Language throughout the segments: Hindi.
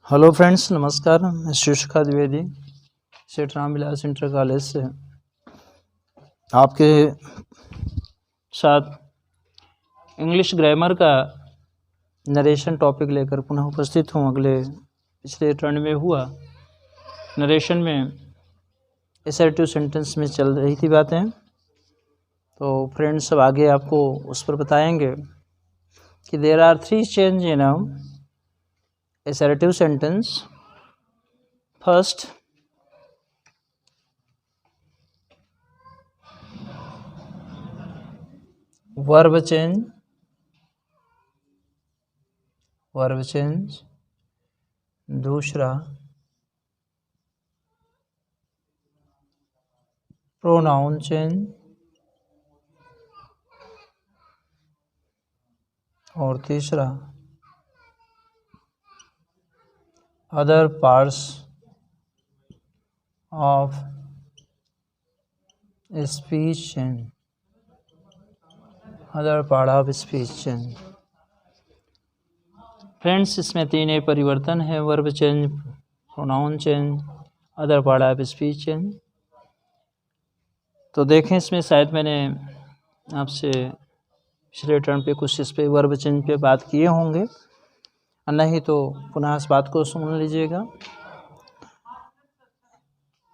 हेलो फ्रेंड्स, नमस्कार। मैं शिष्खा द्विवेदी सेठ रामविलास इंटर कॉलेज से आपके साथ इंग्लिश ग्रामर का नरेशन टॉपिक लेकर पुनः उपस्थित हूँ। पिछले टर्न में हुआ नरेशन में असर्टिव सेंटेंस में चल रही थी बातें, तो फ्रेंड्स अब आगे आपको उस पर बताएंगे कि there are 3 change in assertive sentence. First, verb change. दूसरा, pronoun change. और तीसरा, other parts of speech change. other part of speech change. Friends, इसमें 3 परिवर्तन है: verb change, pronoun change, other part of speech change. तो देखें, इसमें शायद मैंने आपसे पिछले टर्न पे कुछ इस पे वर्ब चेंज पे बात किए होंगे, नहीं तो पुनः इस बात को सुन लीजिएगा।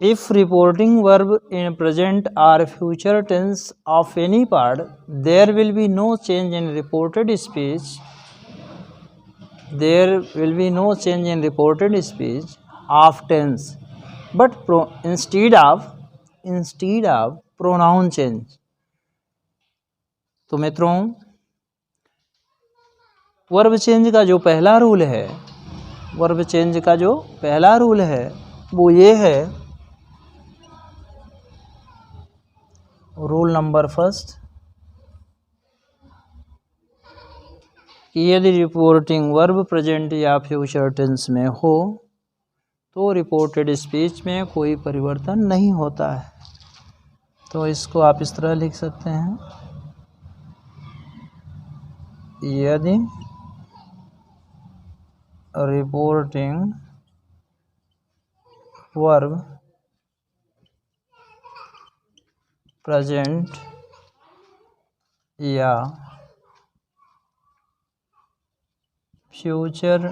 If reporting verb in present or future tense of any part, there will be no change in reported speech. There will be no change in reported speech of tense, but instead of pronoun change. तो मित्रों, वर्ब चेंज का जो पहला रूल है, वो ये है, रूल नंबर फर्स्ट, कि यदि रिपोर्टिंग वर्ब प्रेजेंट या फ्यूचर टेंस में हो तो रिपोर्टेड स्पीच में कोई परिवर्तन नहीं होता है। तो इसको आप इस तरह लिख सकते हैं, यदि रिपोर्टिंग वर्ब प्रेजेंट या फ्यूचर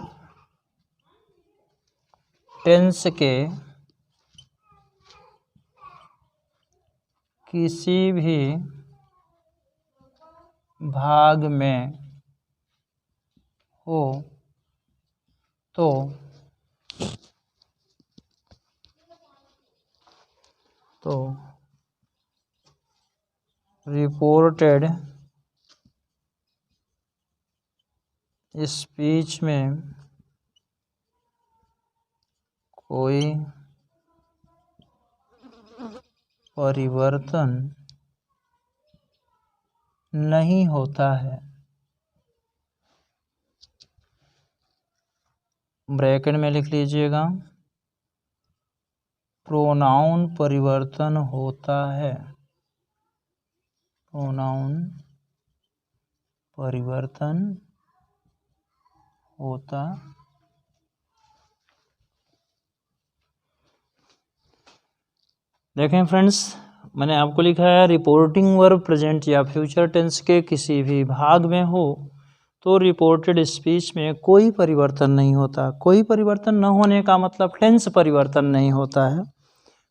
टेंस के किसी भी भाग में हो तो रिपोर्टेड स्पीच में कोई परिवर्तन नहीं होता है। ब्रैकेट में लिख लीजिएगा, प्रोनाउन परिवर्तन होता है, प्रोनाउन परिवर्तन होता। देखें फ्रेंड्स, मैंने आपको लिखा है रिपोर्टिंग वर्ब प्रेजेंट या फ्यूचर टेंस के किसी भी भाग में हो तो रिपोर्टेड स्पीच में कोई परिवर्तन नहीं होता। कोई परिवर्तन न होने का मतलब टेंस परिवर्तन नहीं होता है,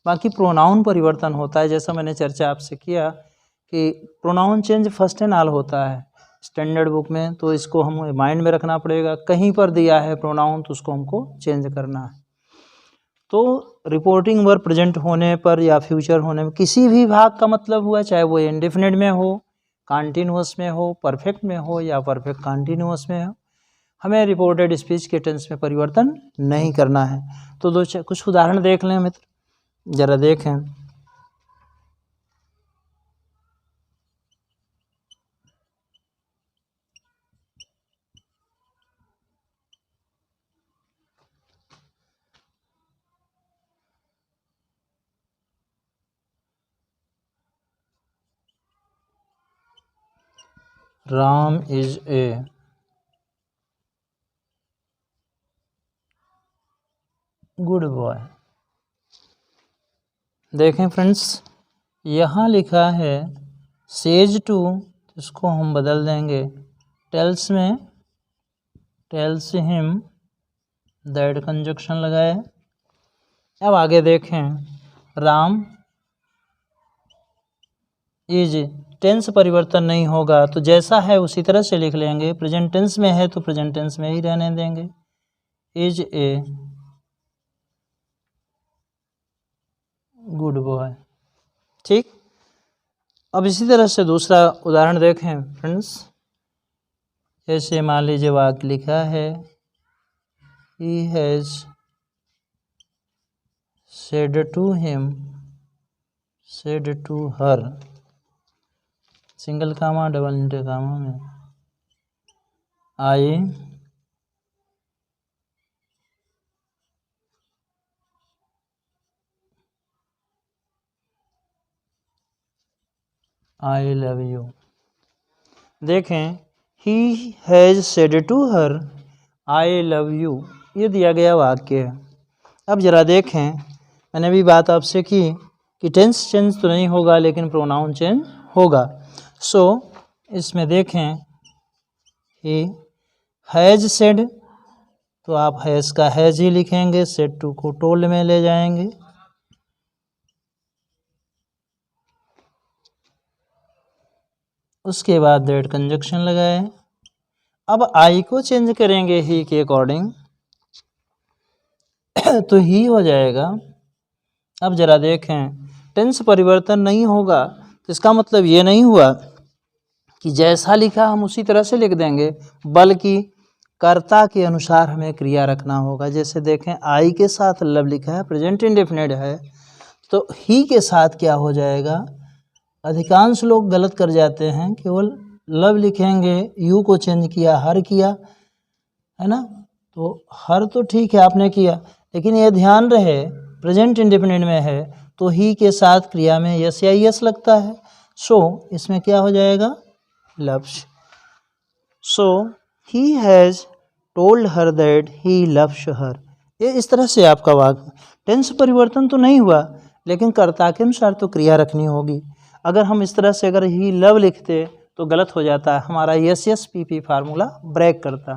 बाकी प्रोनाउन परिवर्तन होता है। जैसा मैंने चर्चा आपसे किया कि pronoun change first and all होता है स्टैंडर्ड बुक में, तो इसको हमें माइंड में रखना पड़ेगा। कहीं पर दिया है प्रोनाउन तो उसको हमको चेंज करना है। तो रिपोर्टिंग वर्ब प्रेजेंट होने पर या फ्यूचर होने में किसी भी भाग का मतलब हुआ, चाहे वो इंडेफिनिट में हो, कॉन्टिन्यूअस में हो, परफेक्ट में हो या परफेक्ट कॉन्टिन्यूअस में हो, हमें रिपोर्टेड स्पीच के टेंस में परिवर्तन नहीं करना है। तो कुछ उदाहरण देख लें मित्र, जरा देखें। Ram is a good boy. देखें फ्रेंड्स, यहाँ लिखा है सेज टू, इसको हम बदल देंगे टेल्स में, टेल्स हिम दैट कंजक्शन लगाए। अब आगे देखें राम इज, टेंस परिवर्तन नहीं होगा तो जैसा है उसी तरह से लिख लेंगे। प्रेजेंट टेंस में है तो प्रेजेंट टेंस में ही रहने देंगे। Is a good boy. ठीक, अब इसी तरह से दूसरा उदाहरण देखें फ्रेंड्स। जैसे मान लीजिए वाक्य लिखा है he has said to him, said to her, single comma double इंटर कामा में आई लव यू। देखें he has said to her I love you, ये दिया गया वाक्य है। अब जरा देखें, मैंने अभी बात आपसे की कि टेंस चेंज तो नहीं होगा लेकिन प्रोनाउन चेंज होगा। सो इसमें देखें ही हैज सेड, तो आप हैज का हैज ही लिखेंगे, सेड टू को टोल्ड में ले जाएंगे। उसके बाद दैट कंजक्शन लगाए। अब आई को चेंज करेंगे ही के अकॉर्डिंग तो ही हो जाएगा। अब जरा देखें, टेंस परिवर्तन नहीं होगा तो इसका मतलब ये नहीं हुआ कि जैसा लिखा हम उसी तरह से लिख देंगे, बल्कि कर्ता के अनुसार हमें क्रिया रखना होगा। जैसे देखें आई के साथ लव लिखा है, प्रेजेंट इंडेफिनिट है, तो ही के साथ क्या हो जाएगा। अधिकांश लोग गलत कर जाते हैं, केवल लव लिखेंगे, यू को चेंज किया, हर किया, है ना। तो हर तो ठीक है आपने किया, लेकिन ये ध्यान रहे प्रेजेंट इंडेफिनिट में है तो ही के साथ क्रिया में यस या यस लगता है। सो इसमें क्या हो जाएगा, loves. So he has told her that he loves her. ये इस तरह से आपका वाक्य, टेंस परिवर्तन तो नहीं हुआ लेकिन कर्ता के अनुसार तो क्रिया रखनी होगी। अगर हम इस तरह से अगर ही लव लिखते तो गलत हो जाता है, हमारा yes yes P P formula break करता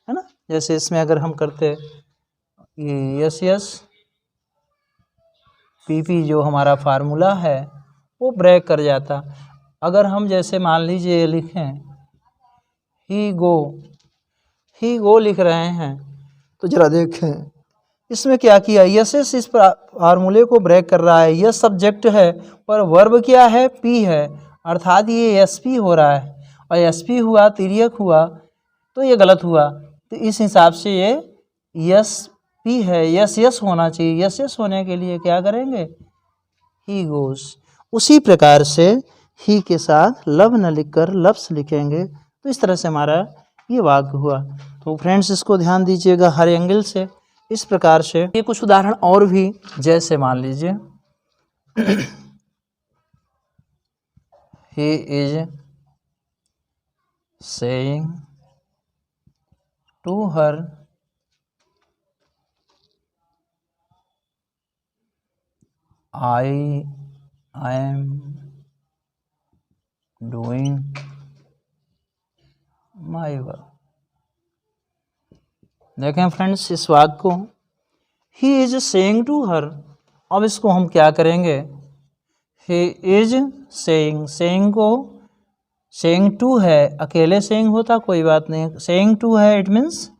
है ना। जैसे इसमें अगर हम करते यस यस पी पी, जो हमारा फार्मूला है वो ब्रेक कर जाता। अगर हम जैसे मान लीजिए लिखें ही गो लिख रहे हैं, तो जरा देखें इसमें क्या किया, यस यस इस फार्मूले को ब्रेक कर रहा है। यस सब्जेक्ट है पर वर्ब क्या है, पी है, अर्थात ये एस पी हो रहा है, और एस पी हुआ तिर्यक हुआ तो ये गलत हुआ। तो इस हिसाब से ये यस पी है, यस यस होना चाहिए। यस यस होने के लिए क्या करेंगे, ही गोज। उसी प्रकार से ही के साथ लव न लिखकर लव्स लिखेंगे, तो इस तरह से हमारा ये वाक्य हुआ। तो फ्रेंड्स इसको ध्यान दीजिएगा हर एंगल से। इस प्रकार से ये कुछ उदाहरण और भी, जैसे मान लीजिए he is saying to her I am doing my work. देखें फ्रेंड्स इस वाक्य को, he is saying to her. अब इसको हम क्या करेंगे, ही इज सेइंग, सेइंग को सेइंग टू है, अकेले सेइंग होता कोई बात नहीं, सेइंग टू है it means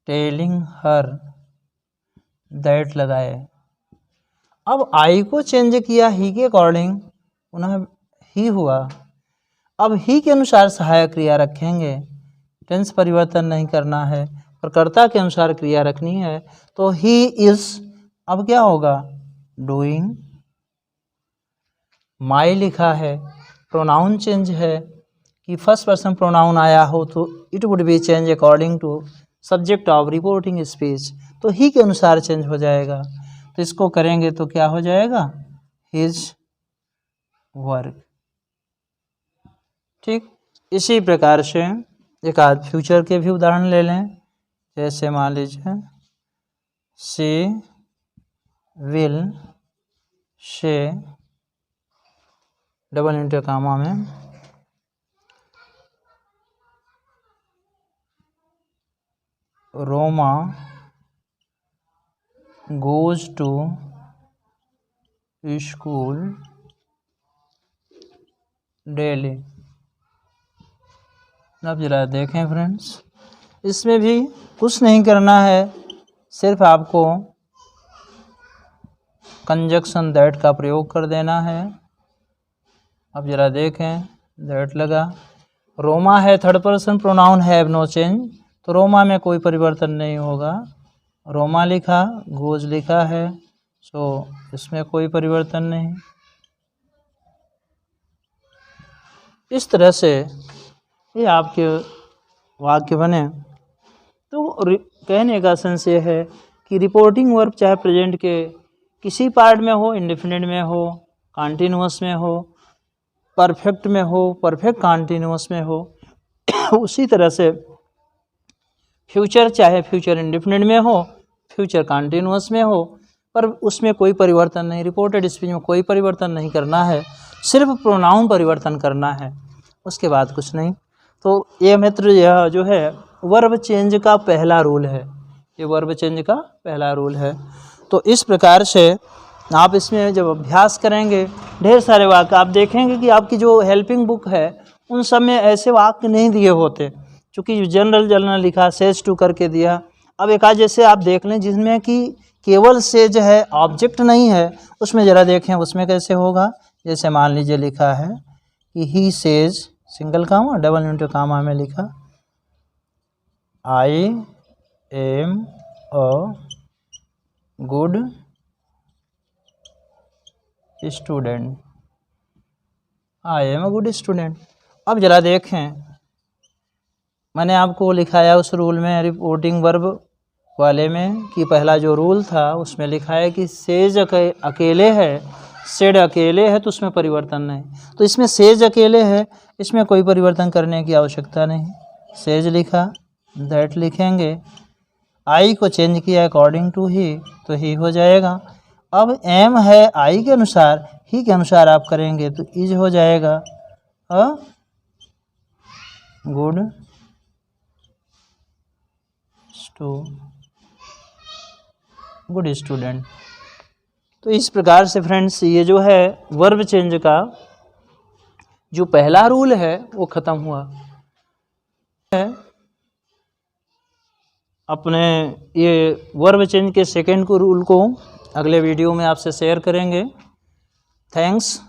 telling her that लगाए। अब आई को चेंज किया ही के अकॉर्डिंग, पुनः ही हुआ। अब ही के अनुसार सहायक क्रिया रखेंगे, टेंस परिवर्तन नहीं करना है और कर्ता के अनुसार क्रिया रखनी है। तो ही इज, अब क्या होगा, डूइंग। माई लिखा है, प्रोनाउन चेंज है कि फर्स्ट पर्सन प्रोनाउन आया हो तो it would be change according to subject of reporting speech, तो ही के अनुसार चेंज हो जाएगा। तो इसको करेंगे तो क्या हो जाएगा, हिज वर्क। ठीक, इसी प्रकार से एक आध फ्यूचर के भी उदाहरण ले लें। जैसे मान लीजिए शी विल से डबल इंटर कामा में Roma goes to school daily. अब जरा देखें फ्रेंड्स, इसमें भी कुछ नहीं करना है, सिर्फ आपको कंजक्शन दैट का प्रयोग कर देना है। अब जरा देखें, दैट लगा, रोमा है third person pronoun have no change, तो रोमा में कोई परिवर्तन नहीं होगा। रोमा लिखा, गोज लिखा है, सो इसमें कोई परिवर्तन नहीं। इस तरह से ये आपके वाक्य बने। तो कहने का सेंस ये है कि रिपोर्टिंग वर्ब चाहे प्रेजेंट के किसी पार्ट में हो, इंडेफिनिट में हो, कॉन्टिन्यूअस में हो, परफेक्ट में हो, परफेक्ट कॉन्टिन्यूअस में हो, उसी तरह से फ्यूचर चाहे फ्यूचर इंडेफिनिट में हो, फ्यूचर कॉन्टिन्यूअस में हो, पर उसमें कोई परिवर्तन नहीं, रिपोर्टेड स्पीच में कोई परिवर्तन नहीं करना है, सिर्फ प्रोनाउन परिवर्तन करना है, उसके बाद कुछ नहीं। तो ये मित्र यह जो है वर्ब चेंज का पहला रूल है, ये वर्ब चेंज का पहला रूल है। तो इस प्रकार से आप इसमें जब अभ्यास करेंगे, ढेर सारे वाक्य आप देखेंगे कि आपकी जो हेल्पिंग बुक है उन सब में ऐसे वाक्य नहीं दिए होते, चूँकि जनरल लिखा, सेज टू करके दिया। अब एक आज जैसे आप देख लें जिसमें कि केवल सेज है, ऑब्जेक्ट नहीं है, उसमें ज़रा देखें उसमें कैसे होगा। जैसे मान लीजिए लिखा है कि he says single comma double inverted comma में लिखा I am a good student, I am a good student. अब ज़रा देखें, मैंने आपको लिखाया उस रूल में रिपोर्टिंग वर्ब वाले में कि पहला जो रूल था उसमें लिखा है कि सेज अकेले है, सेड अकेले है, तो उसमें परिवर्तन नहीं। तो इसमें सेज अकेले है, इसमें कोई परिवर्तन करने की आवश्यकता नहीं, सेज लिखा, दैट लिखेंगे, आई को चेंज किया अकॉर्डिंग टू ही, तो ही हो जाएगा। अब एम है आई के अनुसार, ही के अनुसार आप करेंगे तो इज हो जाएगा, अ गुड गुड स्टूडेंट। तो इस प्रकार से फ्रेंड्स ये जो है वर्ब चेंज का जो पहला रूल है वो ख़त्म हुआ है। अपने ये वर्ब चेंज के सेकंड को रूल को अगले वीडियो में आपसे शेयर करेंगे। थैंक्स।